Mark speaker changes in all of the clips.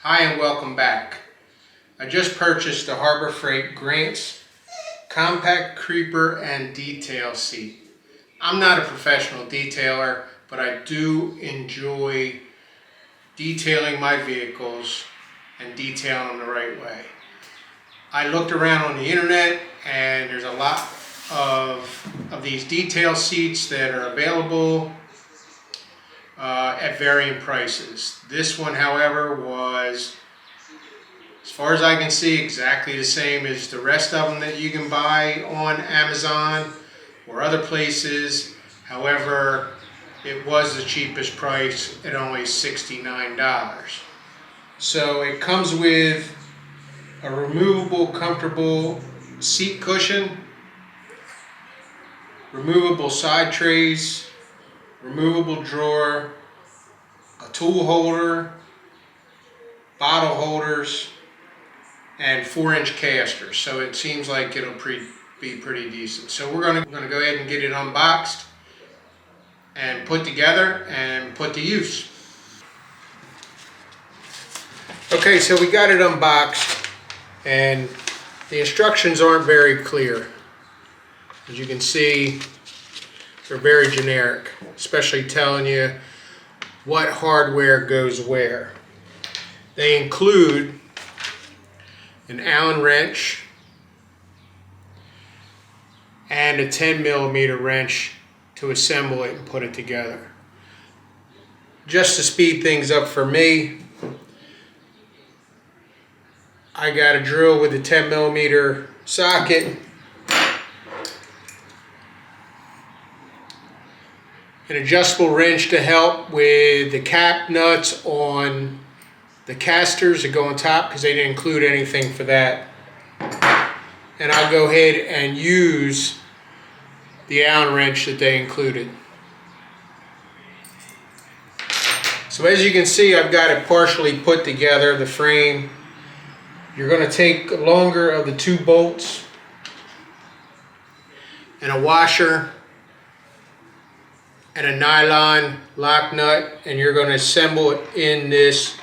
Speaker 1: Hi and welcome back. I just purchased the Harbor Freight Grants Compact Creeper and Detail Seat. I'm not a professional detailer, but I do enjoy detailing my vehicles and detailing them the right way. I looked around on the internet and there's a lot of these detail seats that are available at varying prices. This one, however, was, as far as I can see, exactly the same as the rest of them that you can buy on Amazon or other places. However, it was the cheapest price at only $69. So it comes with a removable, comfortable seat cushion, removable side trays, removable drawer, a tool holder, bottle holders, and 4-inch casters. So it seems like it'll be pretty decent. So we're gonna go ahead and get it unboxed and put together and put to use. Okay, so we got it unboxed and the instructions aren't very clear. As you can see, they're very generic, especially telling you what hardware goes where. They include an Allen wrench and a 10mm wrench to assemble it and put it together. Just to speed things up for me, I got a drill with a 10mm socket, an adjustable wrench to help with the cap nuts on the casters that go on top, because they didn't include anything for that. And I'll go ahead and use the Allen wrench that they included. So as you can see, I've got it partially put together, the frame. You're going to take a longer of the 2 bolts and a washer and a nylon lock nut, and you're going to assemble it in this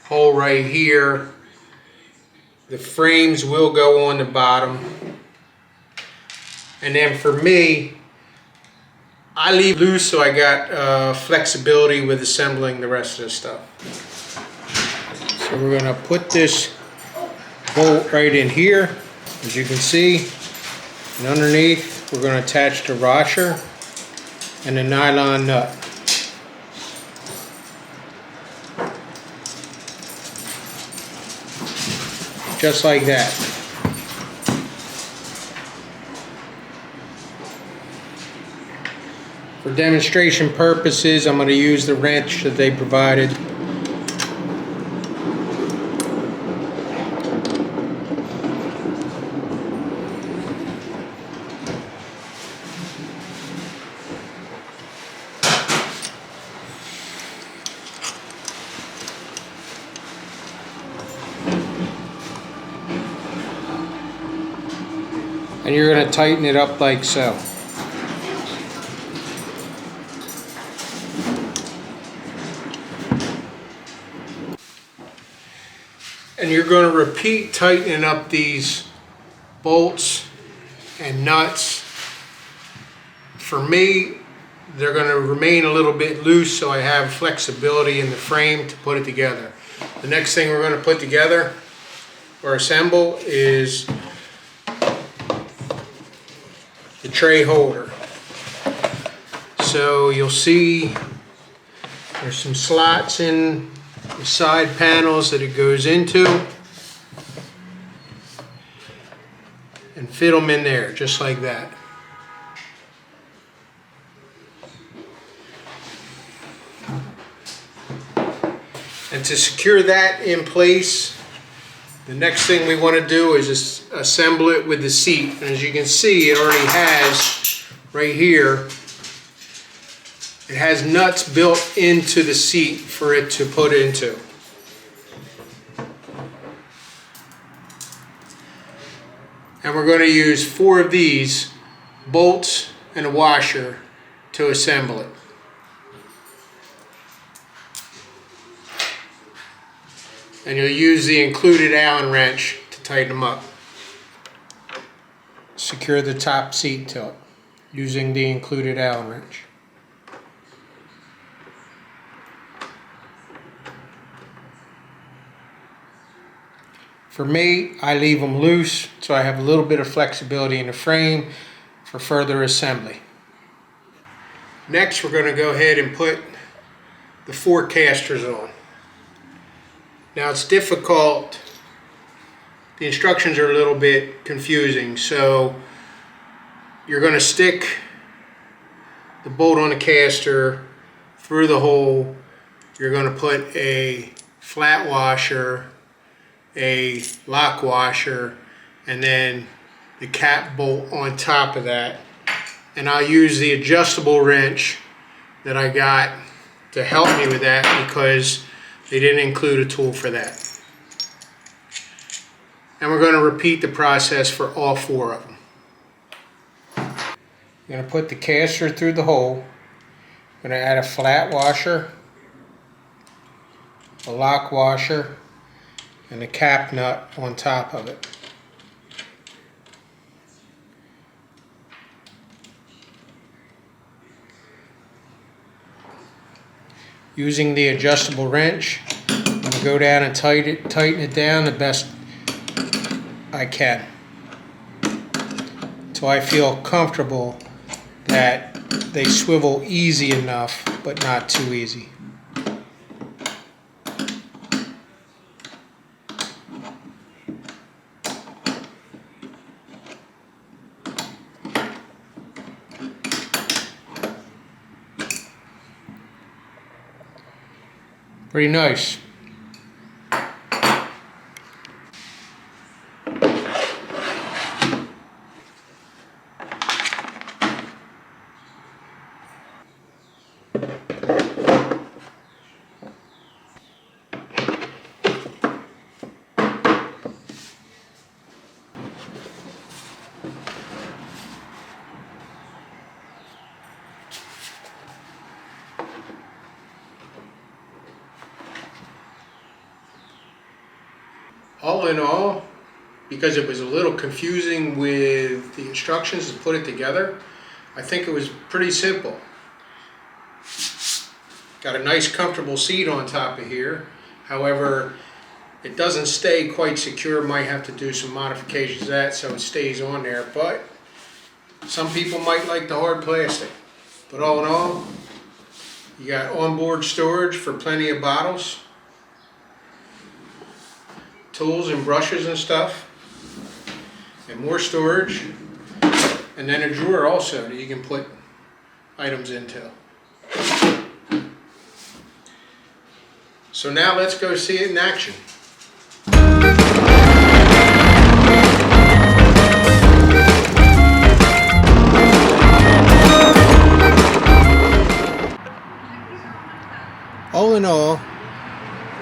Speaker 1: hole right here. The frames will go on the bottom. And then for me, I leave loose so I got flexibility with assembling the rest of the stuff. So we're going to put this bolt right in here, as you can see, and underneath we're going to attach the washer and the nylon nut. Just like that. For demonstration purposes, I'm going to use the wrench that they provided. And you're going to tighten it up like so. And you're going to repeat tightening up these bolts and nuts. For me, they're going to remain a little bit loose so I have flexibility in the frame to put it together. The next thing we're going to put together or assemble is the tray holder. So you'll see there's some slots in the side panels that it goes into, and fit them in there just like that. And to secure that in place, the next thing we want to do is just assemble it with the seat. And as you can see, it already has right here, it has nuts built into the seat for it to put into. And we're going to use 4 of these bolts and a washer to assemble it. and you'll use the included Allen wrench to tighten them up. Secure the top seat to it using the included Allen wrench. For me, I leave them loose so I have a little bit of flexibility in the frame for further assembly. Next, we're going to go ahead and put the 4 casters on. Now it's difficult, the instructions are a little bit confusing, so you're going to stick the bolt on the caster through the hole. You're going to put a flat washer, a lock washer, and then the cap bolt on top of that. And I'll use the adjustable wrench that I got to help me with that because they didn't include a tool for that. And we're going to repeat the process for all 4 of them. I'm going to put the caster through the hole. I'm going to add a flat washer, a lock washer, and a cap nut on top of it. Using the adjustable wrench, I'm going to go down and tighten it down the best I can until I feel comfortable that they swivel easy enough but not too easy. Pretty nice. All in all, because it was a little confusing with the instructions to put it together, I think it was pretty simple. Got a nice comfortable seat on top of here. However, it doesn't stay quite secure. Might have to do some modifications to that so it stays on there, but some people might like the hard plastic. But all in all, you got onboard storage for plenty of bottles, tools and brushes and stuff, and more storage, and then a drawer also that you can put items into. So now let's go see it in action. All in all,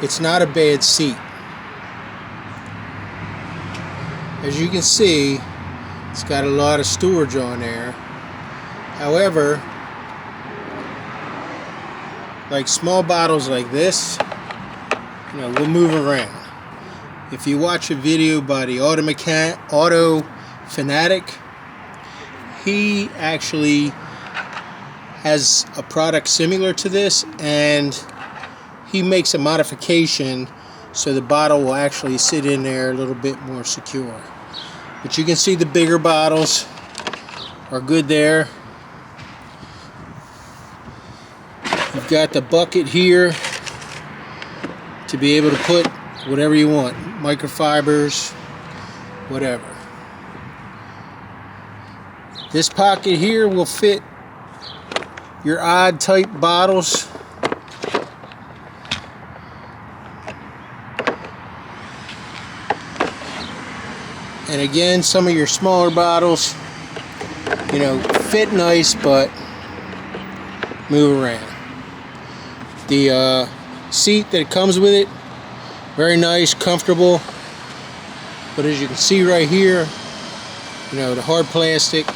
Speaker 1: it's not a bad seat. As you can see, it's got a lot of storage on there. However, like small bottles like this, will move around. If you watch a video by the Auto Fanatic, he actually has a product similar to this, and he makes a modification so the bottle will actually sit in there a little bit more secure. But you can see the bigger bottles are good there. You've got the bucket here to be able to put whatever you want, microfibers, whatever. This pocket here will fit your odd type bottles. And again, some of your smaller bottles, fit nice, but move around. The seat that comes with it, very nice, comfortable. But as you can see right here, the hard plastic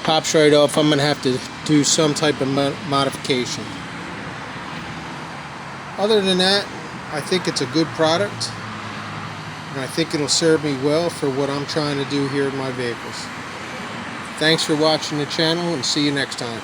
Speaker 1: pops right off. I'm going to have to do some type of modification. Other than that, I think it's a good product, and I think it'll serve me well for what I'm trying to do here in my vehicles. Thanks for watching the channel, and see you next time.